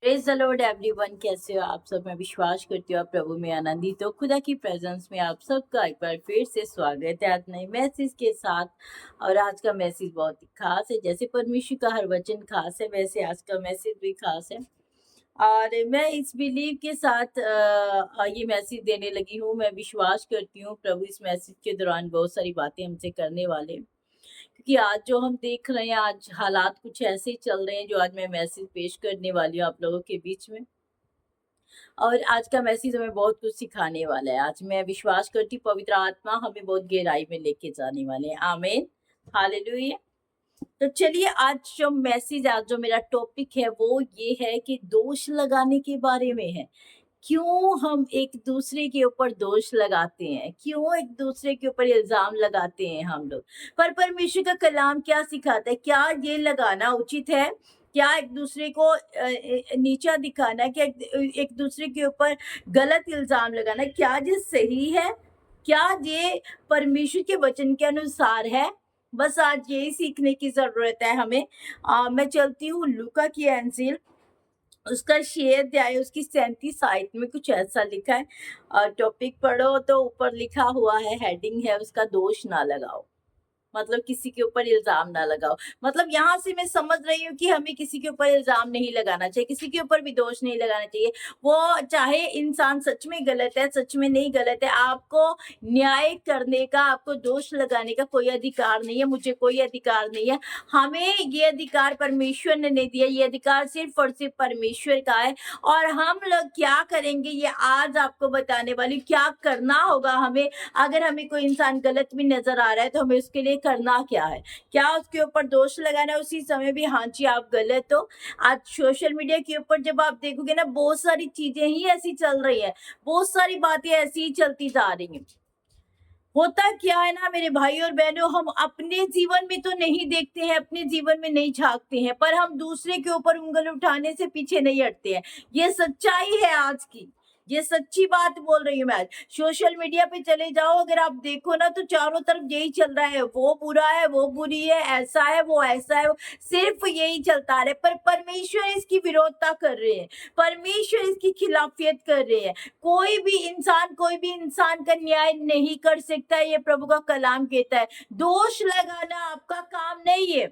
Praise the Lord everyone. कैसे हो आप सब? मैं विश्वास करती हूँ आप प्रभु में आनंदित हो। खुदा की प्रेजेंस में आप सबका एक बार फिर से स्वागत है आज नए मैसेज के साथ। और आज का मैसेज बहुत ही खास है। जैसे परमेश्वर का हर वचन खास है, वैसे आज का मैसेज भी खास है। और मैं इस बिलीव के साथ ये मैसेज देने लगी हूँ। मैं विश्वास करती हूँ प्रभु इस मैसेज के दौरान बहुत सारी बातें हमसे करने वाले हैं। क्योंकि आज जो हम देख रहे हैं, आज हालात कुछ ऐसे ही चल रहे हैं जो आज मैं मैसेज पेश करने वाली हूँ आप लोगों के बीच में। और आज का मैसेज हमें बहुत कुछ सिखाने वाला है। आज मैं विश्वास करती हूँ पवित्र आत्मा हमें बहुत गहराई में लेके जाने वाले हैं। आमीन, हालेलुया। तो चलिए, आज जो मैसेज, आज जो मेरा टॉपिक है वो ये है कि दोष लगाने के बारे में है। क्यों हम एक दूसरे के ऊपर दोष लगाते हैं, क्यों एक दूसरे के ऊपर इल्जाम लगाते हैं हम लोग। पर परमेश्वर का कलाम क्या सिखाता है? क्या ये लगाना उचित है? क्या एक दूसरे को नीचा दिखाना? क्या एक दूसरे के ऊपर गलत इल्जाम लगाना, क्या ये सही है? क्या ये परमेश्वर के वचन के अनुसार है? बस आज यही सीखने की जरूरत है हमें। मैं चलती हूँ लूका की इंजील, उसका शेर अध्याय, उसकी 37 आयत में कुछ ऐसा लिखा है। टॉपिक पढ़ो तो ऊपर लिखा हुआ है, हेडिंग है उसका, दोष ना लगाओ। मतलब किसी के ऊपर इल्जाम ना लगाओ। मतलब यहाँ से मैं समझ रही हूँ कि हमें किसी के ऊपर इल्जाम नहीं लगाना चाहिए, किसी के ऊपर भी दोष नहीं लगाना चाहिए। वो चाहे इंसान सच में गलत है, सच में नहीं गलत है, आपको न्याय करने का, आपको दोष लगाने का कोई अधिकार नहीं है, मुझे कोई अधिकार नहीं है। हमें ये अधिकार परमेश्वर ने नहीं दिया, ये अधिकार सिर्फ और सिर्फ परमेश्वर का है। और हम लोग क्या करेंगे ये आज आपको बताने वाली। क्या करना होगा हमें, अगर हमें कोई इंसान गलत भी नजर आ रहा है तो हमें उसके लिए करना क्या है? क्या उसके ऊपर दोष लगाना है उसी समय भी, हाँ जी आप गलत हो? आज सोशल मीडिया के ऊपर जब आप देखोगे ना, बहुत सारी चीजें ही ऐसी चल रही है, बहुत सारी बातें ऐसी ही चलती जा रही हैं। होता क्या है ना मेरे भाई और बहनों, हम अपने जीवन में तो नहीं देखते हैं, अपने जीवन में नहीं झांकते हैं, पर हम दूसरे के ऊपर उंगली उठाने से पीछे नहीं हटते हैं। ये सच्चाई है आज की, ये सच्ची बात बोल रही हूँ मैं आज। सोशल मीडिया पे चले जाओ, अगर आप देखो ना तो चारों तरफ यही चल रहा है, वो बुरा है, वो बुरी है, ऐसा है, वो ऐसा है, सिर्फ यही चलता रहे। पर परमेश्वर इसकी विरोधता कर रहे हैं, परमेश्वर इसकी खिलाफियत कर रहे हैं। कोई भी इंसान का न्याय नहीं कर सकता, ये प्रभु का कलाम कहता है। दोष लगाना आपका काम नहीं है।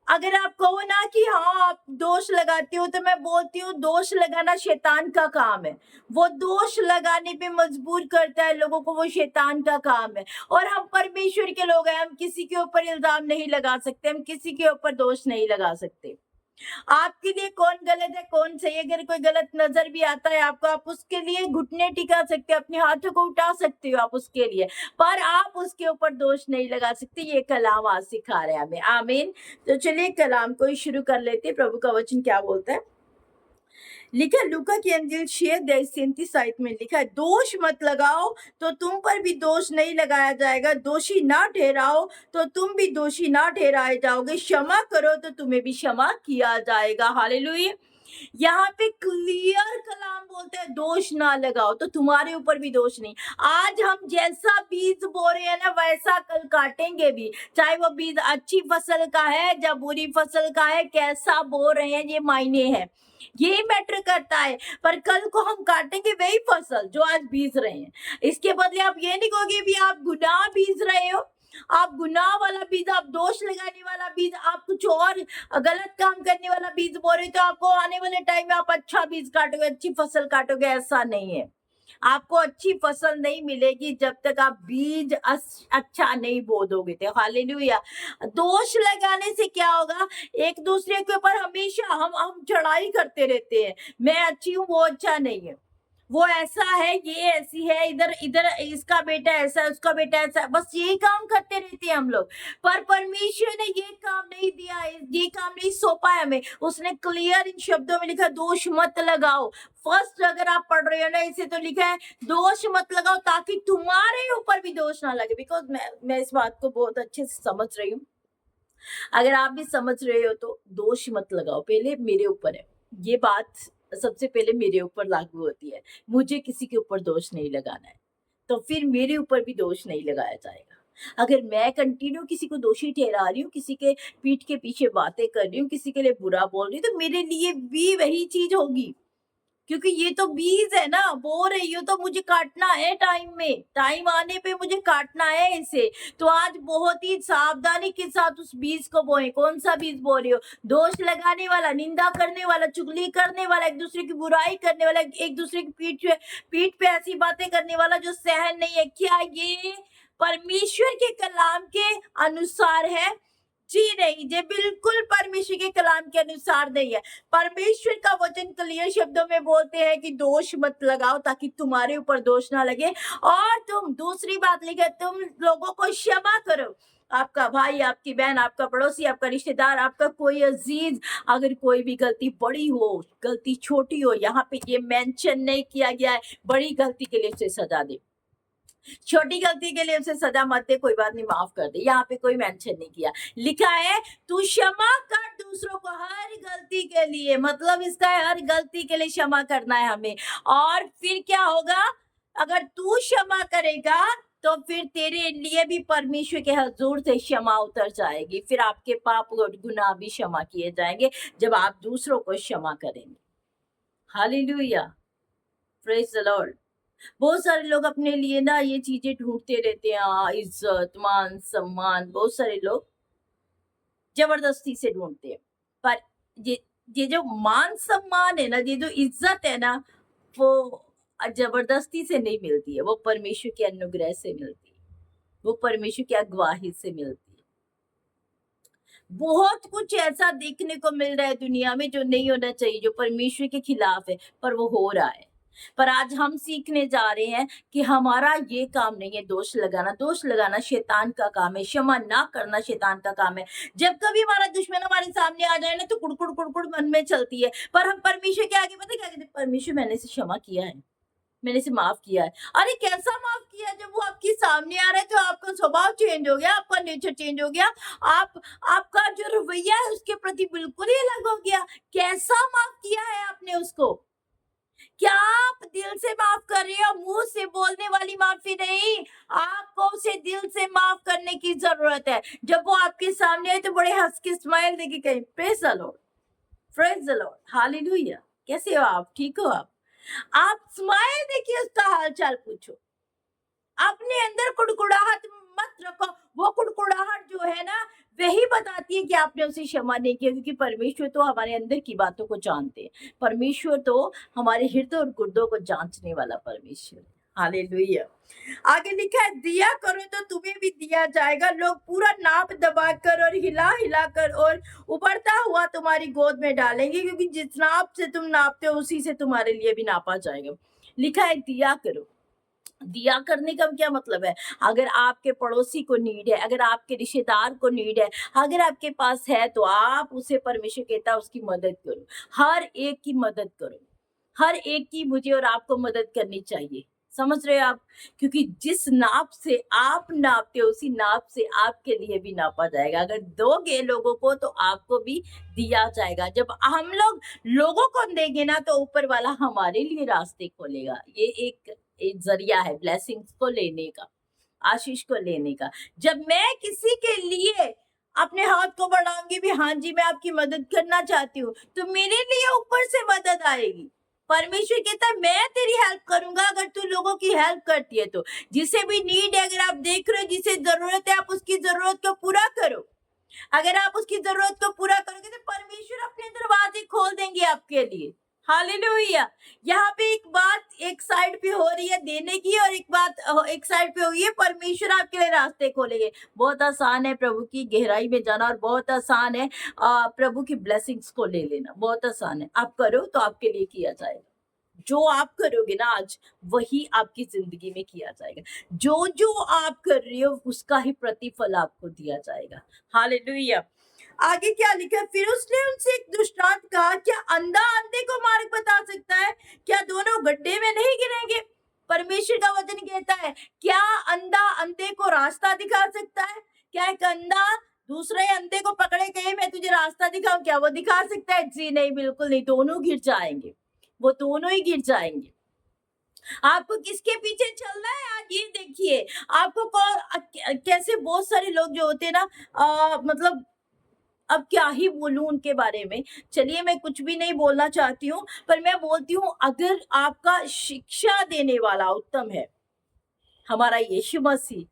अगर आप कहो ना कि हाँ आप दोष लगाते हो, तो मैं बोलती हूँ दोष लगाना शैतान का काम है। वो दोष लगाने पे मजबूर करता है लोगों को, वो शैतान का काम है। और हम परमेश्वर के लोग हैं, हम किसी के ऊपर इल्जाम नहीं लगा सकते, हम किसी के ऊपर दोष नहीं लगा सकते। आपके लिए कौन गलत है, कौन सही है? अगर कोई गलत नजर भी आता है आपको, आप उसके लिए घुटने टिका सकते हो, अपने हाथों को उठा सकते हो आप उसके लिए, पर आप उसके ऊपर दोष नहीं लगा सकते। ये कलाम आज सिखा रहे हैं हमें। आमीन। तो चलिए कलाम को ही शुरू कर लेते हैं। प्रभु का वचन क्या बोलता है? लिखा है लूका की अंजील 6:37 में लिखा है, दोष मत लगाओ तो तुम पर भी दोष नहीं लगाया जाएगा, दोषी ना ठहराओ तो तुम भी दोषी ना ठहराए जाओगे, क्षमा करो तो तुम्हें भी क्षमा किया जाएगा। हालेलुया। यहाँ पे क्लियर कलाम बोलते हैं, दोष ना लगाओ तो तुम्हारे ऊपर भी दोष नहीं। आज हम जैसा बीज बो रहे हैं ना, वैसा कल काटेंगे भी। चाहे वो बीज अच्छी फसल का है या बुरी फसल का है, कैसा बो रहे हैं ये मायने है, ये मैटर करता है। पर कल को हम काटेंगे वही फसल जो आज बीज रहे हैं। इसके बदले आप ये नहीं कहोगे भी आप गुनाह बीज रहे हो, आप गुनाह वाला बीज, आप दोष लगाने वाला बीज, आप कुछ और गलत काम करने वाला बीज बो रहे, तो आपको आने वाले टाइम में आप अच्छा बीज काटोगे, अच्छी फसल काटोगे। ऐसा नहीं है। आपको अच्छी फसल नहीं मिलेगी जब तक आप बीज अच्छा नहीं बो दोगे। तो हालेलुया। दोष लगाने से क्या होगा? एक दूसरे के ऊपर हमेशा हम चढ़ाई करते रहते हैं, मैं अच्छी हूँ, वो अच्छा नहीं है, वो ऐसा है, ये ऐसी है, इधर इधर इसका बेटा ऐसा है, उसका बेटा ऐसा है, बस यही काम करते रहते हैं हम लोग। पर परमेश्वर ने ये काम नहीं दिया है, ये काम नहीं सौंपा है हमें। उसने क्लियर इन शब्दों में लिखा, दोष मत लगाओ। फर्स्ट अगर आप पढ़ रहे हो ना, इसे तो लिखा है दोष मत लगाओ ताकि तुम्हारे ऊपर भी दोष ना लगे। बिकॉज मैं इस बात को बहुत अच्छे से समझ रही हूँ। अगर आप भी समझ रहे हो तो दोष मत लगाओ, पहले मेरे ऊपर है ये बात, सबसे पहले मेरे ऊपर लागू होती है। मुझे किसी के ऊपर दोष नहीं लगाना है, तो फिर मेरे ऊपर भी दोष नहीं लगाया जाएगा। अगर मैं कंटिन्यू किसी को दोषी ठहरा रही हूँ, किसी के पीठ के पीछे बातें कर रही हूँ, किसी के लिए बुरा बोल रही हूँ, तो मेरे लिए भी वही चीज़ होगी। क्योंकि ये तो बीज है ना, बो रही हो तो मुझे काटना है टाइम में, टाइम आने पे मुझे काटना है इसे। तो आज बहुत ही सावधानी के साथ उस बीज को बोए। कौन सा बीज बो रही हो? दोष लगाने वाला, निंदा करने वाला, चुगली करने वाला, एक दूसरे की बुराई करने वाला, एक दूसरे की पीठ पे ऐसी बातें करने वाला जो सहन नहीं है। क्या ये परमेश्वर के कलाम के अनुसार है? जी नहीं, ये बिल्कुल परमेश्वर के कलाम के अनुसार नहीं है। परमेश्वर का वचन क्लियर शब्दों में बोलते हैं कि दोष मत लगाओ ताकि तुम्हारे ऊपर दोष ना लगे। और तुम, दूसरी बात लिखे, तुम लोगों को क्षमा करो। आपका भाई, आपकी बहन, आपका पड़ोसी, आपका रिश्तेदार, आपका कोई अजीज, अगर कोई भी गलती बड़ी हो, गलती छोटी हो, यहाँ पे ये मेंशन नहीं किया गया है, बड़ी गलती के लिए उसे सजा दे, छोटी गलती के लिए उसे सजा मत दे, कोई बात नहीं, माफ कर दे। यहाँ पे कोई मेंशन नहीं किया, लिखा है तू क्षमा कर दूसरों को हर गलती के लिए। मतलब इसका है हर गलती के लिए क्षमा करना है हमें। और फिर क्या होगा? अगर तू क्षमा करेगा तो फिर तेरे लिए भी परमेश्वर के हजूर से क्षमा उतर जाएगी। फिर आपके पाप और गुनाह भी क्षमा किए जाएंगे जब आप दूसरों को क्षमा करेंगे। Hallelujah, praise the Lord. बहुत सारे लोग अपने लिए ना ये चीजें ढूंढते रहते हैं, इज्जत, मान सम्मान, बहुत सारे लोग जबरदस्ती से ढूंढते हैं। पर ये ये जो मान सम्मान है ना, ये जो इज्जत है ना, वो जबरदस्ती से नहीं मिलती है, वो परमेश्वर के अनुग्रह से मिलती है, वो परमेश्वर की अगुवाही से मिलती है। बहुत कुछ ऐसा देखने को मिल रहा है दुनिया में जो नहीं होना चाहिए, जो परमेश्वर के खिलाफ है, पर वो हो रहा है। पर आज हम सीखने जा रहे हैं कि हमारा ये काम नहीं है दोष लगाना। दोष लगाना शैतान का काम है, क्षमा ना करना शैतान का काम है। जब कभी हमारा दुश्मन हमारे सामने आ जाए ना, तो कुड़कुड़ कुड़कुड़ मन में चलती है, पर हम परमेश्वर के आगे पता क्या कहते हैं? परमेश्वर, मैंने इसे क्षमा किया है, मैंने इसे माफ किया है। अरे कैसा माफ किया? जब वो आपके सामने आ रहा है तो आपका स्वभाव चेंज हो गया, आपका नेचर चेंज हो गया, आप आपका जो रवैया है उसके प्रति बिल्कुल ही अलग हो गया। कैसा माफ किया है आपने उसको? क्या आप दिल से माफ कर रहे हो? मुंह से बोलने वाली माफी नहीं, आपको उसे दिल से माफ करने की जरूरत है। जब वो आपके सामने आए तो बड़े हंस के स्माइल देके कहें, praise the Lord, praise the Lord, hallelujah. कैसे हो आप? ठीक हो आप स्माइल देखिए, उसका हालचाल पूछो। अपने अंदर कुड़कुड़ाहट मत रखो। वो कुड़कुड़ाहट जो है ना, वही बताती है कि आपने उसे क्षमा नहीं किया, क्योंकि परमेश्वर तो हमारे अंदर की बातों को जानते हैं। परमेश्वर तो हमारे हृदय और गुर्दों को जांचने वाला परमेश्वर है। हालेलुया। आगे लिखा है, दिया करो तो तुम्हें भी दिया जाएगा। लोग पूरा नाप दबा कर और हिला हिला कर और उभरता हुआ तुम्हारी गोद में डालेंगे, क्योंकि जिस नाप से तुम नापते हो उसी से तुम्हारे लिए भी नापा जाएगा। लिखा है दिया करो। दिया करने का क्या मतलब है? अगर आपके पड़ोसी को नीड है, अगर आपके रिश्तेदार को नीड है, अगर आपके पास है, तो आप उसे, परमेश्वर कहता है, उसकी मदद करो। हर एक की मदद करो। हर एक की मुझे और आपको मदद करनी चाहिए। समझ रहे हो आप? क्योंकि जिस नाप से आप नापते हो उसी नाप से आपके लिए भी नापा जाएगा। अगर दोगे लोगों को तो आपको भी दिया जाएगा। जब हम लोग लोगों को देंगे ना, तो ऊपर वाला हमारे लिए रास्ते खोलेगा। ये एक जरिया है ब्लेसिंग्स को लेने का, आशीष को लेने का। जब मैं किसी के लिए अपने हाथ को बढ़ाऊंगी भी, हाँ जी मैं आपकी मदद करना चाहती हूँ, तो मेरे लिए ऊपर से मदद आएगी। परमेश्वर कहता है मैं तेरी हेल्प करूंगा अगर तू लोगों की हेल्प करती है तो। जिसे भी नीड है, अगर आप देख रहे हो जिसे जरूरत है, आप उसकी जरूरत को पूरा करो। अगर आप उसकी जरूरत को पूरा करोगे तो परमेश्वर अपने दरवाजे खोल देंगे आपके लिए। हालेलुया। यहाँ पे एक बात एक साइड पे हो रही है देने की, और एक बात एक साइड पे हो रही है परमेश्वर आपके लिए रास्ते खोलेंगे। बहुत आसान है प्रभु की गहराई में जाना, और बहुत आसान है प्रभु की ब्लेसिंग्स को ले लेना। बहुत आसान है, आप करो तो आपके लिए किया जाएगा। जो आप करोगे ना आज, वही आपकी जिंदगी में किया जाएगा। जो जो आप कर रहे हो उसका ही प्रतिफल आपको दिया जाएगा। हालेलुया। आगे क्या लिखा है? फिर उसने उनसे एक दृष्टांत कहा, क्या अंधा अंधे को मार्ग बता सकता है? क्या दोनों गड्ढे में नहीं गिरेंगे? परमेश्वर का वचन कहता है, क्या अंधा अंधे को रास्ता दिखा सकता है? क्या एक अंधा दूसरे अंधे को पकड़े कहे मैं तुझे रास्ता दिखाऊं? क्या वो दिखा सकता है? जी नहीं, बिल्कुल नहीं। दोनों गिर जाएंगे, वो दोनों ही गिर जाएंगे। आपको किसके पीछे चलना है आज ये देखिए। आपको कैसे बहुत सारे लोग जो होते हैं ना, मतलब अब क्या ही बोलूं उनके बारे में। चलिए मैं कुछ भी नहीं बोलना चाहती हूँ, पर मैं बोलती हूँ अगर आपका शिक्षा देने वाला उत्तम है, हमारा यीशु मसीह,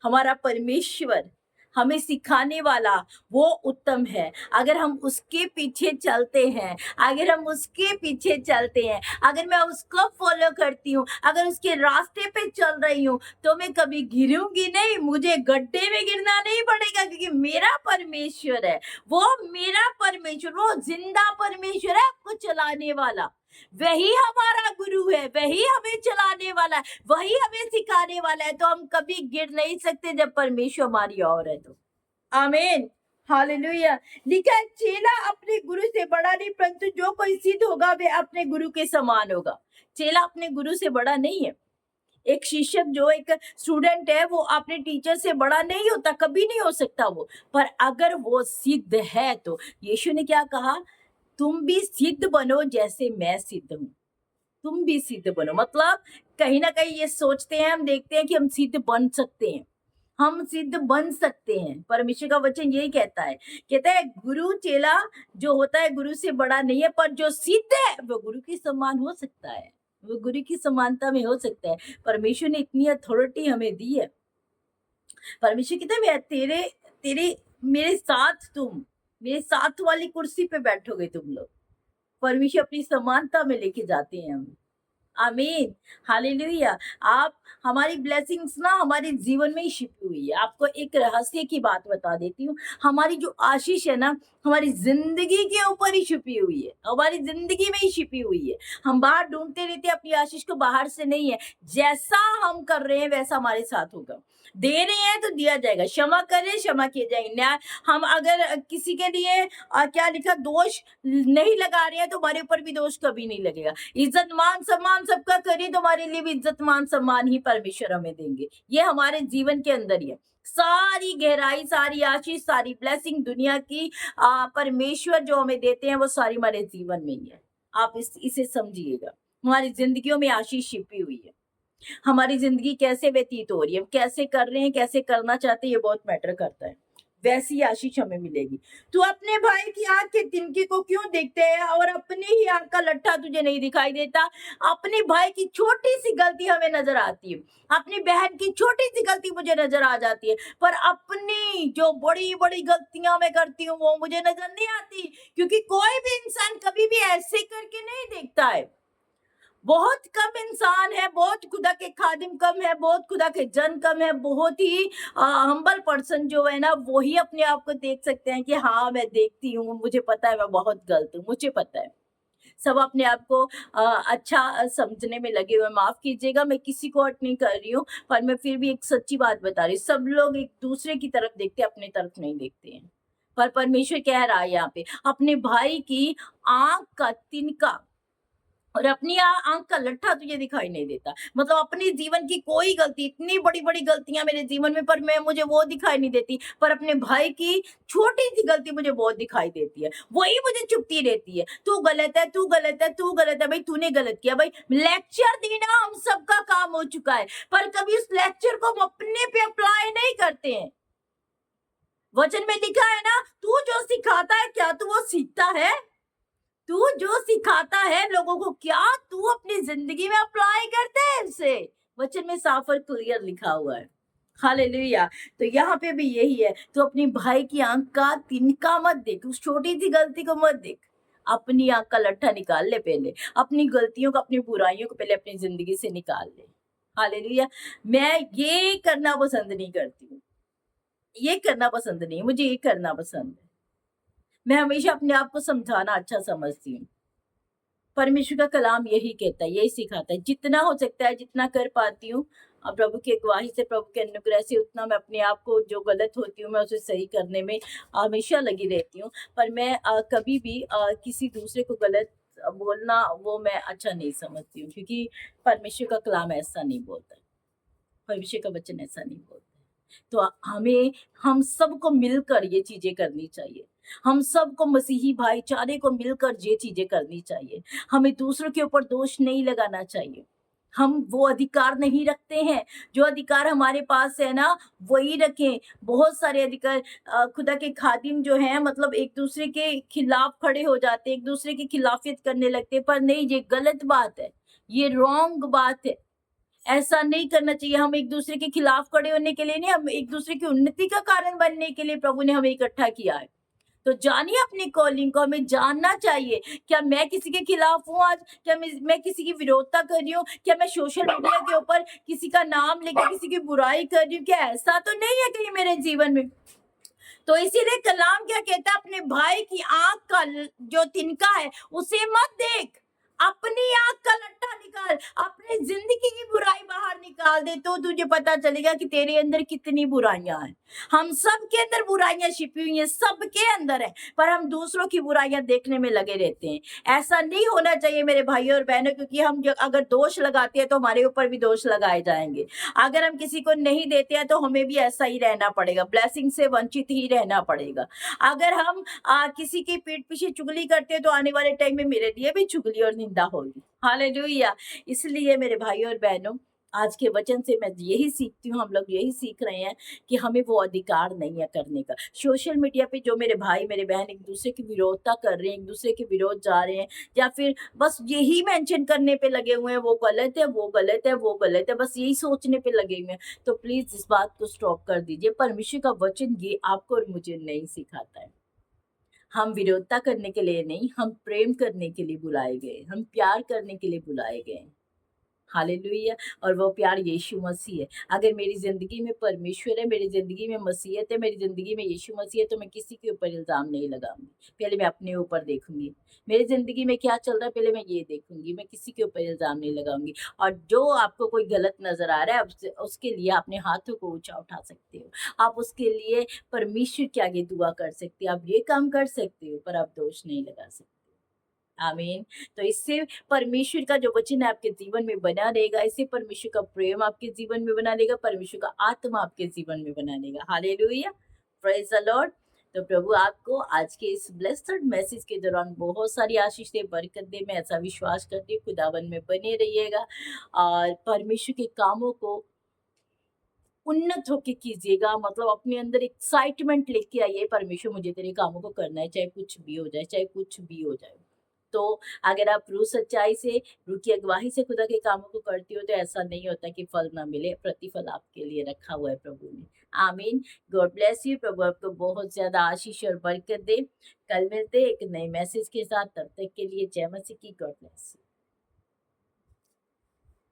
हमारा परमेश्वर, हमें सिखाने वाला वो उत्तम है। अगर हम उसके पीछे चलते हैं, अगर हम उसके पीछे चलते हैं, अगर मैं उसको फॉलो करती हूँ, अगर उसके रास्ते पे चल रही हूँ, तो मैं कभी गिरूंगी नहीं, मुझे गड्ढे में गिरना नहीं पड़ेगा, क्योंकि मेरा परमेश्वर है, वो मेरा परमेश्वर, वो जिंदा परमेश्वर है आपको चलाने वाला। वही हमारा गुरु है, वही हमें चलाने वाला है, वही हमें सिखाने वाला है। तो हम कभी गिर नहीं सकते जब परमेश्वर हमारी ओर है तो। आमीन, हालेलुया। लिखा है चेला अपने गुरु से बड़ा नहीं, परंतु जो कोई सिद्ध होगा वे अपने गुरु के समान होगा। चेला अपने गुरु से बड़ा नहीं है। एक शिक्षक जो एक स्टूडेंट है वो अपने टीचर से बड़ा नहीं होता, कभी नहीं हो सकता वो। पर अगर वो सिद्ध है तो यीशु ने क्या कहा, तुम भी सिद्ध बनो जैसे मैं सिद्ध हूँ। तुम भी सिद्ध बनो, मतलब कहीं ना कहीं ये सोचते हैं, हम देखते हैं कि हम सिद्ध बन सकते हैं, हम सिद्ध बन सकते हैं। परमेश्वर का वचन यही कहता है, कहता है गुरु चेला जो होता है गुरु से बड़ा नहीं है, पर जो सिद्ध है वो गुरु के समान हो सकता है, वो गुरु की समानता में हो सकता है। परमेश्वर ने इतनी अथॉरिटी हमें दी है। परमेश्वर कहता है तेरे तेरे मेरे साथ, तुम मेरे साथ वाली कुर्सी पे बैठोगे तुम लोग। परमेश्वर अपनी समानता में लेके जाते हैं हमें। आमीन, हालेलुया। आप, हमारी ब्लेसिंग्स ना हमारे जीवन में ही छिपी हुई है। आपको एक रहस्य की बात बता देती हूँ, हमारी जो आशीष है ना, हमारी जिंदगी के ऊपर ही छिपी हुई है, हमारी जिंदगी में ही छिपी हुई है। हम बाहर ढूंढते रहते हैं अपनी आशीष को, बाहर से नहीं है। जैसा हम कर रहे हैं वैसा हमारे साथ होगा। दे रहे हैं तो दिया जाएगा, क्षमा करें क्षमा किए जाएंगे, न्याय। हम अगर किसी के लिए क्या लिखा, दोष नहीं लगा रहे हैं तो हमारे ऊपर भी दोष कभी नहीं लगेगा। इज्जत मान सम्मान सबका करिए तो हमारे लिए भी इज्जत मान सम्मान ही परमेश्वर हमें देंगे। ये हमारे जीवन के अंदर ही है। सारी गहराई, सारी आशीष, सारी ब्लेसिंग दुनिया की परमेश्वर जो हमें देते हैं वो सारी हमारे जीवन में ही है। आप इसे समझिएगा। हमारी जिंदगियों में आशीष छिपी हुई है। हमारी जिंदगी कैसे व्यतीत हो रही है, कैसे कर रहे हैं, कैसे करना चाहते हैं, ये बहुत मैटर करता है। वैसी आशीष हमें मिलेगी। तू अपने भाई की आंख के तिनके को क्यों देखते हैं और अपनी ही आंख का लट्ठा तुझे नहीं दिखाई देता। अपने भाई की छोटी सी गलती हमें नजर आती है, अपनी बहन की छोटी सी गलती मुझे नजर आ जाती है, पर अपनी जो बड़ी बड़ी गलतियां मैं करती हूँ वो मुझे नजर नहीं आती, क्योंकि कोई भी इंसान कभी भी ऐसे करके नहीं देखता है। बहुत कम इंसान है, बहुत खुदा के खादिम कम है, बहुत खुदा के जन कम है, बहुत ही हम्बल पर्सन जो है ना वो ही अपने आप को देख सकते हैं कि हाँ मैं देखती हूँ, मुझे पता है मैं बहुत गलत हूँ, मुझे पता है। सब अपने आप को अच्छा समझने में लगे हुए। माफ कीजिएगा, मैं किसी को हर्ट नहीं कर रही हूँ, पर मैं फिर भी एक सच्ची बात बता रही हूँ। सब लोग एक दूसरे की तरफ देखते हैं, अपनी तरफ नहीं देखते हैं। पर परमेश्वर कह रहा है यहाँ पे, अपने भाई की आंख का तिनका और अपनी आंख का लट्ठा तुझे दिखाई नहीं देता। मतलब अपने जीवन की कोई गलती, इतनी बड़ी बड़ी गलतियां मेरे जीवन में, पर मैं मुझे वो दिखाई नहीं देती, पर अपने भाई की छोटी सी गलती मुझे बहुत दिखाई देती है, वही मुझे चुपती रहती है। तू गलत है, तू गलत है, तू गलत है। भाई तूने गलत किया, भाई लेक्चर देना हम सबका काम हो चुका है, पर कभी उस लेक्चर को हम अपने पे अप्लाई नहीं करते हैं। वचन में लिखा है ना, तू जो सिखाता है क्या तू वो सीखता है? तू जो सिखाता है लोगों को क्या तू अपनी जिंदगी में अप्लाई करते हैं उसे? वचन में साफ और क्लियर लिखा हुआ है। हालेलुया। तो यहाँ पे भी यही है, तो अपनी भाई की आंख का तिनका मत देख, उस छोटी सी गलती को मत देख, अपनी आंख का लट्ठा निकाल ले पहले, अपनी गलतियों को, अपनी बुराइयों को पहले अपनी जिंदगी से निकाल ले। हालेलुया। मैं ये करना पसंद नहीं करती हूँ, ये करना पसंद नहीं, मुझे ये करना पसंद है। मैं हमेशा अपने आप को समझाना अच्छा समझती हूँ। परमेश्वर का कलाम यही कहता है, यही सिखाता है। जितना हो सकता है, जितना कर पाती हूँ प्रभु की अगुवाही से, प्रभु के अनुग्रह से, उतना मैं अपने आप को, जो गलत होती हूँ मैं उसे सही करने में हमेशा लगी रहती हूँ। पर मैं कभी भी किसी दूसरे को गलत बोलना वो मैं अच्छा नहीं समझती हूँ, क्योंकि परमेश्वर का कलाम ऐसा नहीं बोलता है, परमेश्वर का वचन ऐसा नहीं बोलता है। तो हमें, हम सबको मिलकर ये चीजें करनी चाहिए। हम सबको मसीही भाईचारे को मिलकर ये चीजें करनी चाहिए। हमें दूसरों के ऊपर दोष नहीं लगाना चाहिए। हम वो अधिकार नहीं रखते हैं। जो अधिकार हमारे पास है ना, वही रखें। बहुत सारे अधिकार खुदा के खादिम जो हैं मतलब एक दूसरे के खिलाफ खड़े हो जाते हैं, एक दूसरे की खिलाफियत करने लगते हैं, पर नहीं, ये गलत बात है, ये रॉन्ग बात है। ऐसा नहीं करना चाहिए। हम एक दूसरे के खिलाफ खड़े होने के लिए नहीं, हम एक दूसरे की उन्नति का कारण बनने के लिए प्रभु ने हमें इकट्ठा किया है। तो जानिए अपनी कॉलिंग को, हमें जानना चाहिए। क्या मैं किसी के खिलाफ हूँ आज? क्या मैं किसी की विरोधता कर रही हूँ? क्या मैं सोशल मीडिया के ऊपर किसी का नाम लेके किसी की बुराई कर रही हूँ? क्या ऐसा तो नहीं है कहीं मेरे जीवन में? तो इसीलिए कलाम क्या कहता है, अपने भाई की आंख का जो तिनका है उसे मत देख, अपनी आंख का लट्ठा निकाल, अपनी जिंदगी की बुराई बाहर निकाल दे, तो तुझे पता चलेगा कि तेरे अंदर कितनी बुराइयां हैं। हम सब के अंदर बुराइयां छिपी हुई हैं, सबके अंदर है, पर हम दूसरों की बुराइयां देखने में लगे रहते हैं। ऐसा नहीं होना चाहिए मेरे भाइयों और बहनों, क्योंकि हम अगर दोष लगाते हैं तो हमारे ऊपर भी दोष लगाए जाएंगे। अगर हम किसी को नहीं देते हैं तो हमें भी ऐसा ही रहना पड़ेगा, ब्लेसिंग से वंचित ही रहना पड़ेगा। अगर हम किसी की पीठ पीछे चुगली करते हैं तो आने वाले टाइम में मेरे लिए भी चुगली और निंदा होगी। हालेलुया। इसलिए मेरे भाइयों और बहनों, आज के वचन से मैं यही सीखती हूँ, हम लोग यही सीख रहे हैं कि हमें वो अधिकार नहीं है करने का। सोशल मीडिया पे जो मेरे भाई मेरे बहन एक दूसरे की विरोधता कर रहे हैं, एक दूसरे के विरोध जा रहे हैं, या फिर बस यही मेंशन करने पे लगे हुए हैं, वो गलत है, वो गलत है, वो गलत है, बस यही सोचने पे लगे हुए हैं, तो प्लीज इस बात को स्टॉप कर दीजिए। परमेश्वर का वचन ये आपको और मुझे नहीं सिखाता है। हम विरोधता करने के लिए नहीं, हम प्रेम करने के लिए बुलाए गए, हम प्यार करने के लिए बुलाए गए। हालेलुया। और वो प्यार यीशु मसीह है। अगर मेरी ज़िंदगी में परमेश्वर है, मेरी ज़िंदगी में मसीहत है, मेरी ज़िंदगी में यीशु मसीह है, तो मैं किसी के ऊपर इल्ज़ाम नहीं लगाऊँगी। पहले मैं अपने ऊपर देखूँगी। मेरी ज़िंदगी में क्या चल रहा है, पहले मैं ये देखूँगी। मैं किसी के ऊपर इल्ज़ाम नहीं लगाऊँगी। और जो आपको कोई गलत नज़र आ रहा है, उसके लिए अपने हाथों को ऊँचा उठा सकते हो। आप उसके लिए परमेश्वर के आगे दुआ कर सकते हो। आप ये काम कर सकते हो, पर आप दोष नहीं लगा सकते। आमीन। तो इससे परमेश्वर का जो वचन है आपके जीवन में बना रहेगा, इससे परमेश्वर का प्रेम आपके जीवन में बना रहेगा, परमेश्वर का आत्मा आपके जीवन में बना रहेगा। Hallelujah, praise the Lord. तो प्रभु आपको आज के इस ब्लेस्ड मैसेज के दौरान बहुत सारी आशीष दे, बरकत दे। मैं ऐसा विश्वास करती हूँ, खुदावन में बने रहिएगा और परमेश्वर के कामों को उन्नत होके कीजिएगा। मतलब अपने अंदर एक्साइटमेंट लेके आइए, परमेश्वर मुझे तेरे कामों को करना है, चाहे कुछ भी हो जाए, चाहे कुछ भी हो जाए। तो अगर आप रूह सच्चाई से, रूह की अगुवाई से खुदा के कामों को करती हो, तो ऐसा नहीं होता कि फल ना मिले, प्रतिफल आपके लिए रखा हुआ है प्रभु ने। आमीन। God bless you. प्रभु आपको बहुत ज्यादा आशीष और बरकत दे। कल मिलते हैं एक नए मैसेज के साथ, तब तक के लिए जय मसीह की। God bless you.